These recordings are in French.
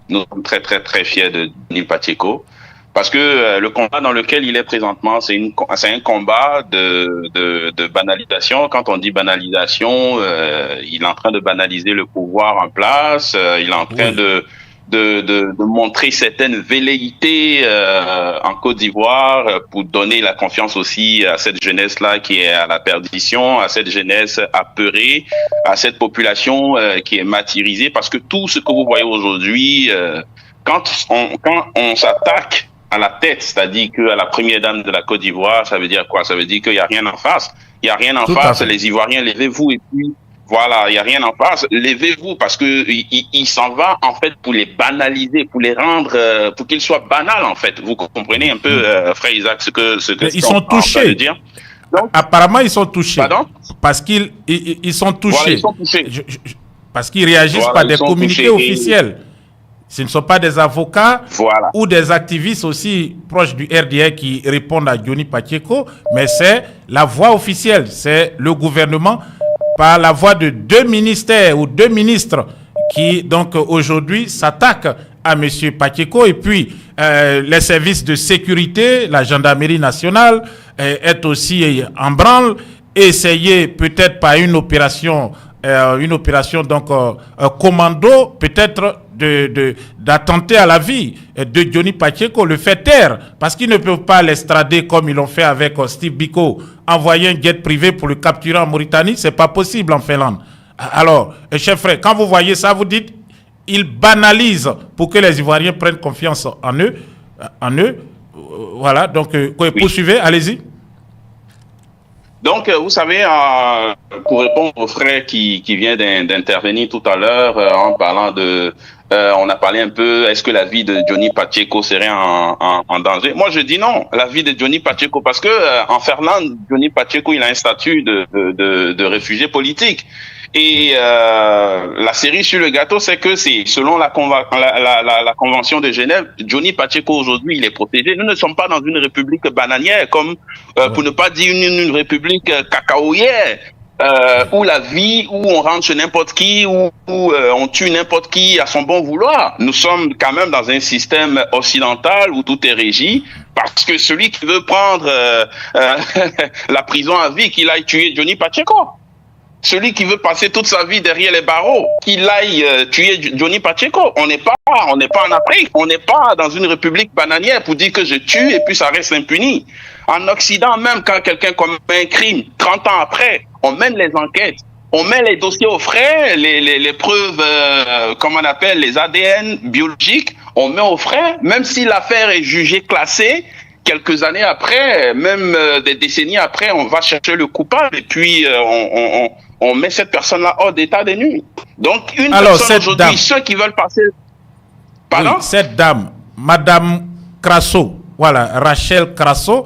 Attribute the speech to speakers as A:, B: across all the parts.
A: Nous sommes très, très, très fiers de Johnny Pacheco. Parce que le combat dans lequel il est présentement, c'est un combat de banalisation. Quand on dit banalisation, il est en train de banaliser le pouvoir en place. Il est en train de montrer certaines velléités en Côte d'Ivoire pour donner la confiance aussi à cette jeunesse-là qui est à la perdition, à cette jeunesse apeurée, à cette population qui est martyrisée. Parce que tout ce que vous voyez aujourd'hui, quand on s'attaque à la tête, c'est-à-dire qu'à la première dame de la Côte d'Ivoire, ça veut dire quoi? Ça veut dire qu'il n'y a rien en face. Il n'y a rien en face. Les Ivoiriens, levez-vous et puis voilà, il n'y a rien en face. Levez-vous parce que il s'en va en fait pour les banaliser, pour les rendre, pour qu'ils soient banals en fait. Vous comprenez un peu, frère Isaac, ce que
B: ils sont touchés.
A: Dire.
B: Donc, apparemment, ils sont touchés.
A: Pardon?
B: Parce qu'ils sont touchés.
A: Voilà, ils sont touchés.
B: Parce qu'ils réagissent par des communiqués officiels. Ce ne sont pas des avocats ou des activistes aussi proches du RDA qui répondent à Johnny Pacheco, mais c'est la voix officielle, c'est le gouvernement par la voix de 2 ministères ou 2 ministres qui donc aujourd'hui s'attaquent à M. Pacheco et puis les services de sécurité, la gendarmerie nationale est aussi en branle, essayer peut-être par une opération donc commando peut-être d'attenter à la vie de Johnny Pacheco, le fait taire, parce qu'ils ne peuvent pas l'extrader comme ils l'ont fait avec Steve Biko, envoyer un jet privé pour le capturer en Mauritanie, c'est pas possible en Finlande. Alors, chef frère, quand vous voyez ça, vous dites, ils banalisent pour que les Ivoiriens prennent confiance en eux. Voilà, donc, poursuivez, allez-y.
A: Donc, vous savez, pour répondre au frère qui vient d'intervenir tout à l'heure en parlant on a parlé un peu, est-ce que la vie de Johnny Pacheco serait en danger? Moi, je dis non, la vie de Johnny Pacheco, parce que en Finlande, Johnny Pacheco, il a un statut de réfugié politique. Et la cerise sur le gâteau, c'est que c'est selon la convention de Genève, Johnny Pacheco aujourd'hui, il est protégé. Nous ne sommes pas dans une république bananière, comme pour ne pas dire une république cacaoyère, où la vie, où on rentre chez n'importe qui, où on tue n'importe qui à son bon vouloir. Nous sommes quand même dans un système occidental où tout est régi, parce que celui qui veut prendre la prison à vie, qu'il aille tuer Johnny Pacheco. Celui qui veut passer toute sa vie derrière les barreaux, qu'il aille tuer Johnny Pacheco. On n'est pas en Afrique, on n'est pas dans une république bananière pour dire que je tue et puis ça reste impuni. En Occident, même quand quelqu'un commet un crime, 30 ans après, on mène les enquêtes, on met les dossiers au frais, les preuves, comment on appelle, les ADN biologiques, on met au frais, même si l'affaire est jugée classée. Quelques années après, même des décennies après, on va chercher le coupable et puis on met cette personne-là hors d'état de nuit. Donc, une personne aujourd'hui, ceux qui veulent passer... Pardon?
B: Oui, cette dame, Madame Crasso, voilà, Rachel Crasso,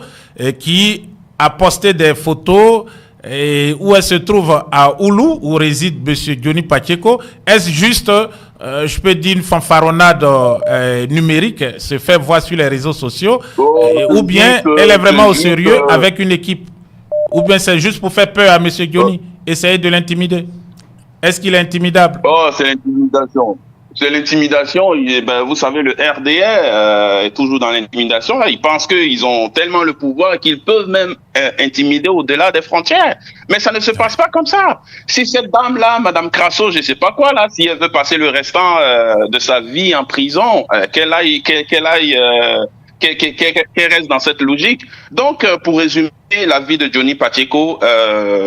B: qui a posté des photos où elle se trouve à Oulu, où réside M. Johnny Pacheco. Est-ce juste, je peux dire, une fanfaronnade numérique, se fait voir sur les réseaux sociaux, ou bien elle est vraiment au sérieux avec une équipe, ou bien c'est juste pour faire peur à M. Johnny, essayer de l'intimider? Est-ce qu'il est intimidable?
A: Oh, c'est l'intimidation. C'est l'intimidation. Vous savez, le RDA est toujours dans l'intimidation. Ils pensent qu'ils ont tellement le pouvoir qu'ils peuvent même intimider au-delà des frontières. Mais ça ne se passe pas comme ça. Si cette dame-là, Madame Crasso, je ne sais pas quoi, là, si elle veut passer le restant de sa vie en prison, qu'elle reste dans cette logique. Donc, pour résumer, la vie de Johnny Pacheco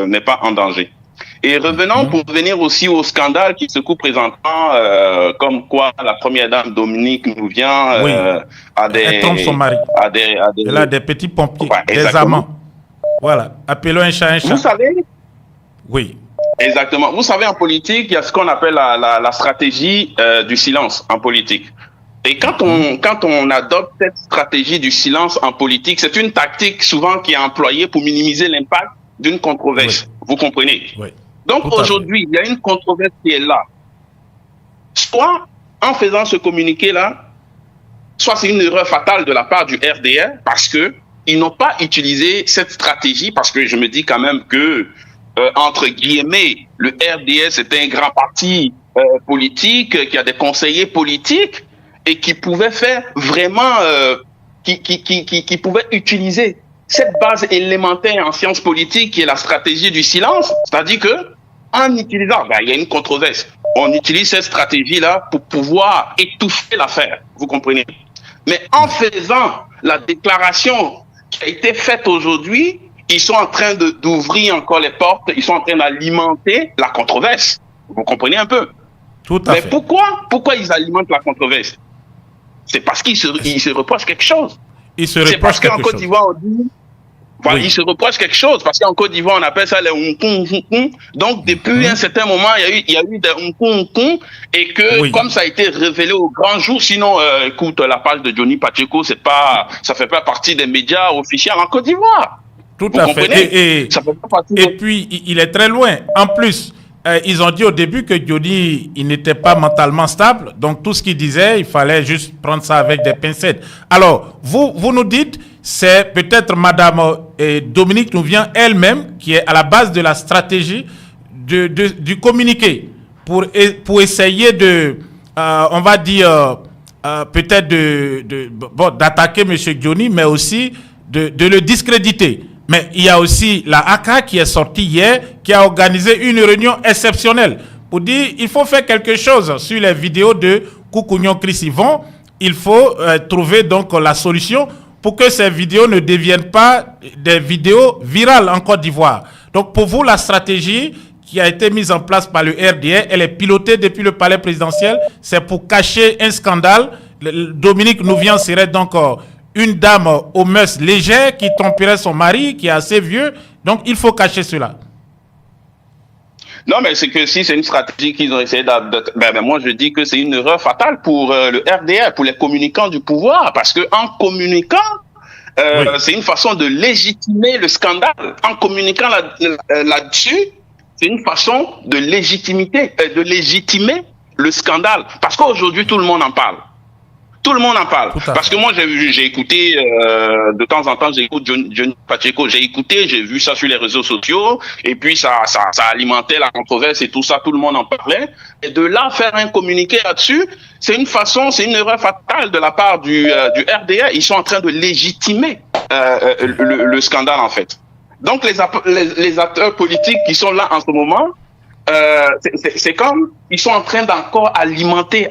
A: n'est pas en danger. Et revenons pour venir aussi au scandale qui secoue présentement, comme quoi la première dame Dominique nous vient à des...
B: Elle trompe son mari. Elle a des petits pompiers, des amants. Voilà, appelons un chat un chat.
A: Vous savez?
B: Oui.
A: Exactement. Vous savez, en politique, il y a ce qu'on appelle la stratégie du silence en politique. Et quand on adopte cette stratégie du silence en politique, c'est une tactique souvent qui est employée pour minimiser l'impact d'une controverse. Oui. Vous comprenez? Oui. Donc aujourd'hui, il y a une controverse qui est là. Soit en faisant ce communiqué-là, soit c'est une erreur fatale de la part du RDR parce qu'ils n'ont pas utilisé cette stratégie, parce que je me dis quand même que, entre guillemets, le RDR c'est un grand parti politique qui a des conseillers politiques. et qui pouvaient faire vraiment, qui pouvaient utiliser cette base élémentaire en sciences politiques qui est la stratégie du silence, c'est-à-dire que en utilisant, il y a une controverse, on utilise cette stratégie-là pour pouvoir étouffer l'affaire, vous comprenez? Mais en faisant la déclaration qui a été faite aujourd'hui, ils sont en train d'ouvrir encore les portes, ils sont en train d'alimenter la controverse. Vous comprenez un peu?
B: Tout à fait.
A: Mais pourquoi ils alimentent la controverse? C'est parce qu'ils se reprochent quelque chose.
B: Ils se reprochent quelque chose. C'est
A: parce qu'en Côte d'Ivoire, on dit... Voilà, ils se reprochent quelque chose, parce qu'en Côte d'Ivoire, on appelle ça les Hong-Kong. Donc, depuis un certain moment, il y a eu des Hong-Kong, et que, comme ça a été révélé au grand jour, sinon, écoute, la page de Johnny Pacheco, ça fait pas partie des médias officiels en Côte d'Ivoire.
B: Tout à fait. Et puis, il est très loin. En plus, ils ont dit au début que Johnny, il n'était pas mentalement stable. Donc, tout ce qu'il disait, il fallait juste prendre ça avec des pincettes. Alors, vous nous dites, c'est peut-être Madame Dominique Nouvian elle-même qui est à la base de la stratégie du communiqué pour essayer de, on va dire, peut-être d'attaquer M. Johnny, mais aussi de le discréditer. Mais il y a aussi la ACA qui est sortie hier, qui a organisé une réunion exceptionnelle pour dire il faut faire quelque chose sur les vidéos de Koukounion Chris Yvon. Il faut trouver donc la solution pour que ces vidéos ne deviennent pas des vidéos virales en Côte d'Ivoire. Donc pour vous, la stratégie qui a été mise en place par le RDA, elle est pilotée depuis le palais présidentiel. C'est pour cacher un scandale. Dominique Nouvian serait donc une dame aux mœurs légères qui tromperait son mari, qui est assez vieux. Donc, il faut cacher cela.
A: Non, mais c'est que si c'est une stratégie qu'ils ont essayé moi, je dis que c'est une erreur fatale pour le RDR, pour les communicants du pouvoir, parce que en communiquant, c'est une façon de légitimer le scandale. En communiquant là-dessus, c'est une façon de légitimer le scandale. Parce qu'aujourd'hui, tout le monde en parle. Tout le monde en parle. Parce que moi, j'ai écouté, de temps en temps, j'écoute Johnny Pacheco. J'ai vu ça sur les réseaux sociaux. Et puis, ça alimentait la controverse et tout ça. Tout le monde en parlait. Et de là, faire un communiqué là-dessus, c'est une erreur fatale de la part du RDA. Ils sont en train de légitimer le scandale, en fait. Donc, les acteurs politiques qui sont là en ce moment, c'est comme ils sont en train d'encore alimenter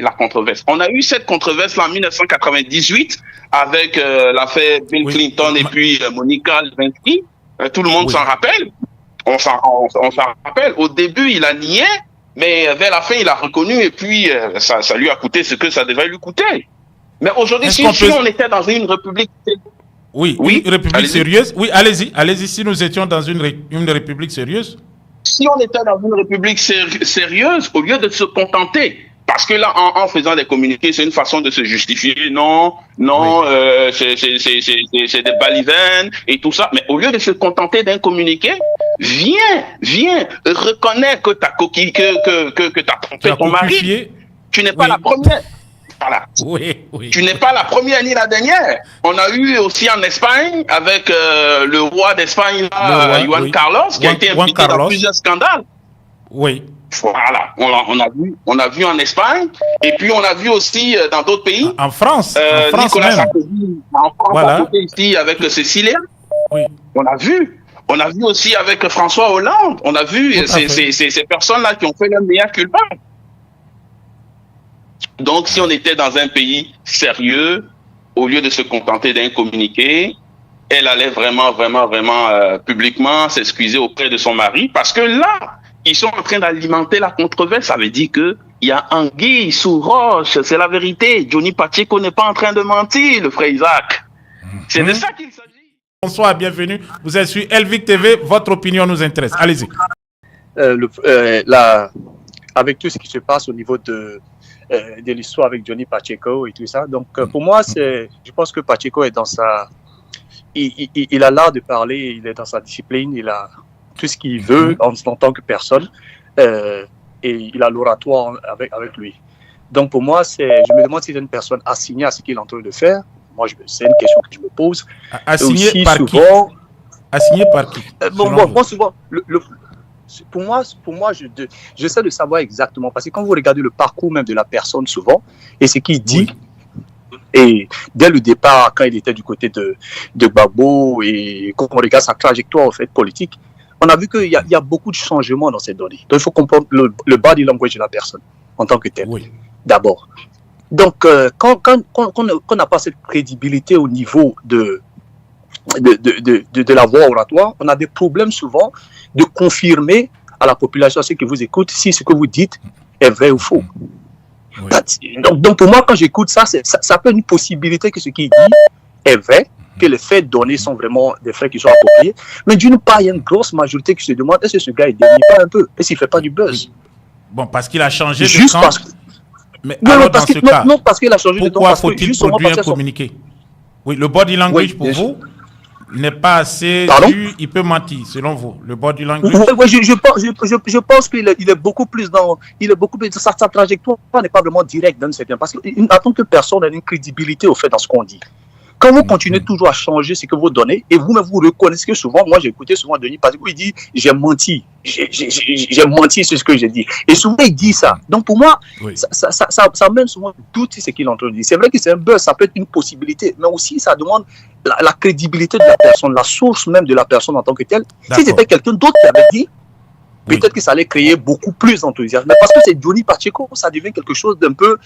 A: la controverse. On a eu cette controverse là en 1998 avec l'affaire Bill Clinton et puis Monica Lewinsky. Tout le monde s'en rappelle. On s'en rappelle. Au début, il a nié, mais vers la fin, il a reconnu et puis ça lui a coûté ce que ça devait lui coûter. Mais aujourd'hui, si on était dans une république...
B: une république sérieuse. Oui, allez-y. Si nous étions dans une république sérieuse.
A: Si on était dans une république sérieuse, au lieu de se contenter, parce que là, en faisant des communiqués, c'est une façon de se justifier, c'est des balivernes et tout ça, mais au lieu de se contenter d'un communiqué, viens, reconnais que t'as trompé ton mari. Tu n'es pas la première. Voilà. Tu n'es pas la première ni la dernière. On a eu aussi en Espagne, avec le roi d'Espagne, Juan Carlos, qui a été impliqué dans plusieurs scandales.
B: Oui.
A: Voilà. On a vu en Espagne, et puis on a vu aussi dans d'autres pays.
B: En France.
A: Nicolas Sarkozy, en France, ici avec Cécilia.
B: Oui.
A: On a vu aussi avec François Hollande. On a vu ces personnes-là qui ont fait leur meilleur culpa. Donc, si on était dans un pays sérieux, au lieu de se contenter d'un communiqué, elle allait vraiment publiquement s'excuser auprès de son mari, parce que là, ils sont en train d'alimenter la controverse. Ça veut dire que il y a anguille sous roche, c'est la vérité. Johnny Pacheco n'est pas en train de mentir, le frère Isaac. C'est de ça qu'il s'agit.
B: Bonsoir, bienvenue. Vous êtes sur Elvic TV, votre opinion nous intéresse. Allez-y.
C: Avec tout ce qui se passe au niveau de l'histoire avec Johnny Pacheco et tout ça. Donc, pour moi, je pense que Pacheco est dans sa... Il a l'art de parler, il est dans sa discipline, il a tout ce qu'il veut en tant que personne et il a l'oratoire avec lui. Donc, pour moi, je me demande si c'est une personne assignée à ce qu'il est en train de faire. Moi, c'est une question que je me pose.
B: Assigné par qui? Assigné par qui?
C: Moi, souvent, pour moi, j'essaie de savoir exactement, parce que quand vous regardez le parcours même de la personne souvent, et ce qu'il dit, et dès le départ, quand il était du côté de Gbagbo, et quand on regarde sa trajectoire en fait, politique, on a vu qu'il y a beaucoup de changements dans ces données. Donc il faut comprendre le body language de la personne en tant que tel, d'abord. Donc quand on n'a pas cette crédibilité au niveau de la voix oratoire, on a des problèmes souvent de confirmer à la population, ceux qui vous écoutent, si ce que vous dites est vrai ou faux. Donc pour moi, quand j'écoute ça, ça peut être une possibilité que ce qu'il dit est vrai, que les faits donnés sont vraiment des faits qui sont appropriés. Mais d'une part, il y a une grosse majorité qui se demande, est-ce que ce gars, il dénie pas un peu? Est-ce qu'il ne fait pas du buzz?
B: Bon, parce qu'il a changé
C: de camp.
B: Mais alors, dans ce cas,
C: non, parce qu'il a changé de camp.
B: Pourquoi faut-il produire un communiqué? Oui, le body language pour vous n'est pas assez dur, il peut mentir, selon vous, le body language.
C: Oui, je pense qu'il est beaucoup plus dans... Sa trajectoire n'est pas vraiment directe dans certains... Parce qu'en tant que personne, elle a une crédibilité au fait dans ce qu'on dit. Quand vous continuez toujours à changer ce que vous donnez, et vous-même vous reconnaissez que souvent, moi j'ai écouté souvent Denis Paceko, il dit j'ai menti, j'ai menti sur ce que j'ai dit. Et souvent il dit ça. Donc pour moi, ça mène souvent doute ce qu'il est en train de dire. C'est vrai que c'est un buzz, ça peut être une possibilité, mais aussi ça demande la crédibilité de la personne, la source même de la personne en tant que telle. Si c'était quelqu'un d'autre qui avait dit, peut-être que ça allait créer beaucoup plus d'enthousiasme. Mais parce que c'est Johnny Paceko, ça devient quelque chose d'un peu...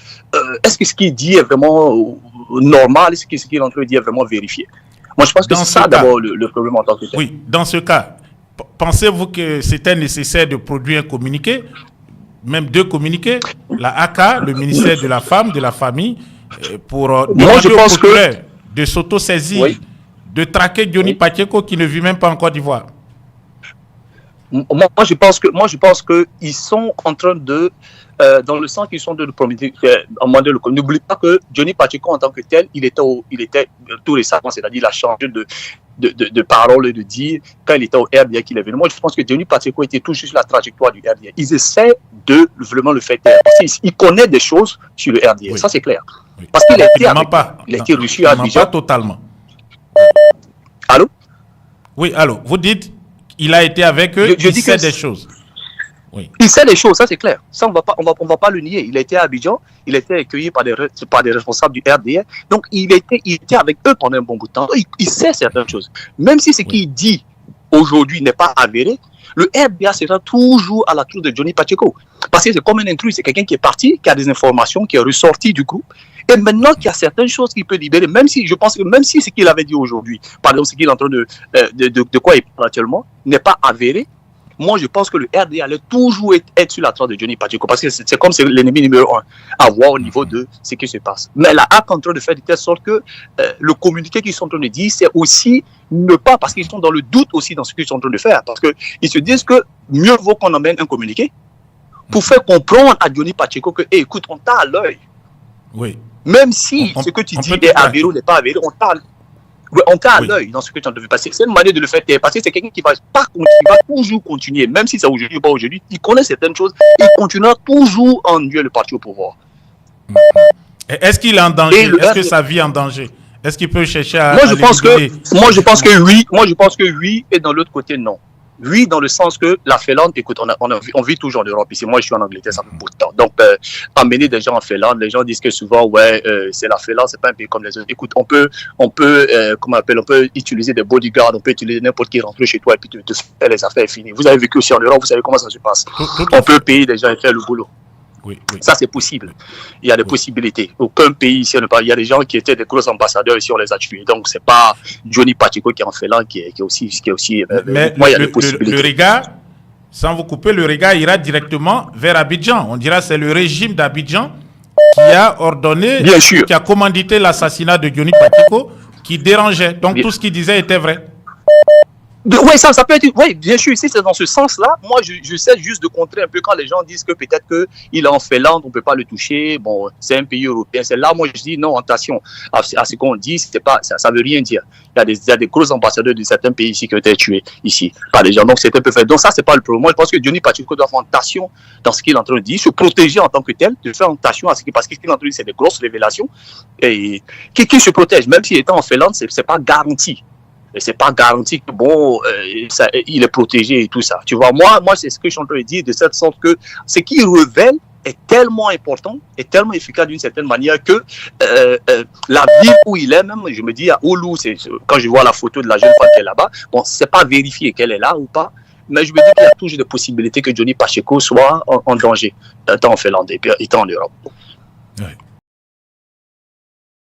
C: est-ce que ce qu'il dit est vraiment normal? Est-ce que ce qu'il est en train de dire est vraiment vérifié? Moi, je pense que c'est ça d'abord le problème en tant que tel.
B: Oui, dans ce cas, pensez-vous que c'était nécessaire de produire un communiqué, même 2 communiqués, la AK, le ministère de la Femme, de la Famille, pour demander au procureur de s'auto-saisir, de traquer Johnny Paceko qui ne vit même pas en Côte d'Ivoire?
C: Moi, je pense que ils sont en train de, dans le sens qu'ils sont de promettre, n'oublie pas que Johnny Paceko en tant que tel, il était tout récemment, c'est-à-dire il a changé de parole et de dire quand il était au RDA qu'il est venu. Moi, je pense que Johnny Paceko était tout juste la trajectoire du RDA. Ils essaient de vraiment le faire taire. Il connaît des choses sur le RDA, ça c'est clair. Parce qu'il a été reçu à Abidjan.
B: Pas totalement.
C: Allô?
B: Oui, allô. Vous dites il a été avec eux, il sait des choses. Oui.
C: Il sait des choses, ça c'est clair. Ça, on va pas le nier. Il a été à Abidjan, il a été accueilli par des responsables du RDA. Donc, il était avec eux pendant un bon bout de temps. Il sait certaines choses. Même si ce qu'il dit aujourd'hui n'est pas avéré, le RDA sera toujours à la tour de Johnny Paceko. Parce que c'est comme un intrus, c'est quelqu'un qui est parti, qui a des informations, qui est ressorti du groupe. Et maintenant qu'il y a certaines choses qu'il peut libérer, même si je pense que même si ce qu'il avait dit aujourd'hui, par exemple ce qu'il est en train de quoi il parle actuellement, n'est pas avéré, moi je pense que le RDA allait toujours être sur la trace de Johnny Paceko, parce que c'est comme c'est l'ennemi numéro 1 à voir au niveau de ce qui se passe. Mais la HAC est en train de faire de telle sorte que le communiqué qu'ils sont en train de dire, c'est aussi ne pas, parce qu'ils sont dans le doute aussi dans ce qu'ils sont en train de faire, parce qu'ils se disent que mieux vaut qu'on emmène un communiqué pour faire comprendre à Johnny Paceko que, hey, écoute, on t'a à l'œil.
B: Oui.
C: Même si ce que tu dis est avéré ou n'est pas avéré, on t'a à l'œil dans ce que tu as entendu passer. C'est une manière de le faire taire, parce que c'est quelqu'un qui va toujours continuer, même si c'est aujourd'hui ou pas aujourd'hui, il connaît certaines choses, il continuera toujours à ennuyer le parti au pouvoir.
B: Est-ce qu'il est en danger? Est-ce que sa vie est en danger? Est-ce qu'il peut chercher à...
C: Moi, je pense que oui, et dans l'autre côté, non. Oui, dans le sens que la Finlande, écoute, on vit toujours en Europe ici. Moi, je suis en Angleterre, ça fait beaucoup de temps. Donc, amener des gens en Finlande, les gens disent que souvent, c'est la Finlande, c'est pas un pays comme les autres. Écoute, on peut utiliser des bodyguards, on peut utiliser n'importe qui rentre chez toi et puis te faire les affaires finies. Vous avez vécu aussi en Europe, vous savez comment ça se passe. On peut payer des gens et faire le boulot.
B: Oui.
C: Ça, c'est possible. Il y a des possibilités. Aucun pays ici, il y a des gens qui étaient des gros ambassadeurs ici, on les a tués. Donc, c'est pas Johnny Paceko qui est en Finlande qui est aussi.
B: Mais le regard, sans vous couper, le regard ira directement vers Abidjan. On dira que c'est le régime d'Abidjan qui a ordonné, qui a commandité l'assassinat de Johnny Paceko, qui dérangeait. Donc, tout ce qu'il disait était vrai.
C: Oui, ça peut être. Oui, bien sûr, si c'est dans ce sens-là, moi, j'essaie juste de contrer un peu quand les gens disent que peut-être qu'il est en Finlande, on ne peut pas le toucher. Bon, c'est un pays européen. C'est là, moi, je dis non, attention à ce qu'on dit, ça ne veut rien dire. Il y a des gros ambassadeurs de certains pays ici qui ont été tués ici par les gens. Donc, c'est un peu fait. Donc, ça, c'est pas le problème. Moi, je pense que Johnny Paceko doit faire attention dans ce qu'il est en train de dire, se protéger en tant que tel, de faire attention à ce qu'il, parce que ce qu'il est en train de dire, c'est des grosses révélations. Et qui se protège, même s'il était en Finlande, c'est pas garanti. c'est pas garanti que il est protégé et tout ça. Tu vois, moi c'est ce que je suis en train de dire, de cette sorte que ce qui révèle est tellement important, est tellement efficace d'une certaine manière que la ville où il est, même, je me dis, à Oulu, quand je vois la photo de la jeune femme qui est là-bas, bon, c'est pas vérifié qu'elle est là ou pas, mais je me dis qu'il y a toujours des possibilités que Johnny Pacheco soit en danger, étant en Finlande et étant en Europe.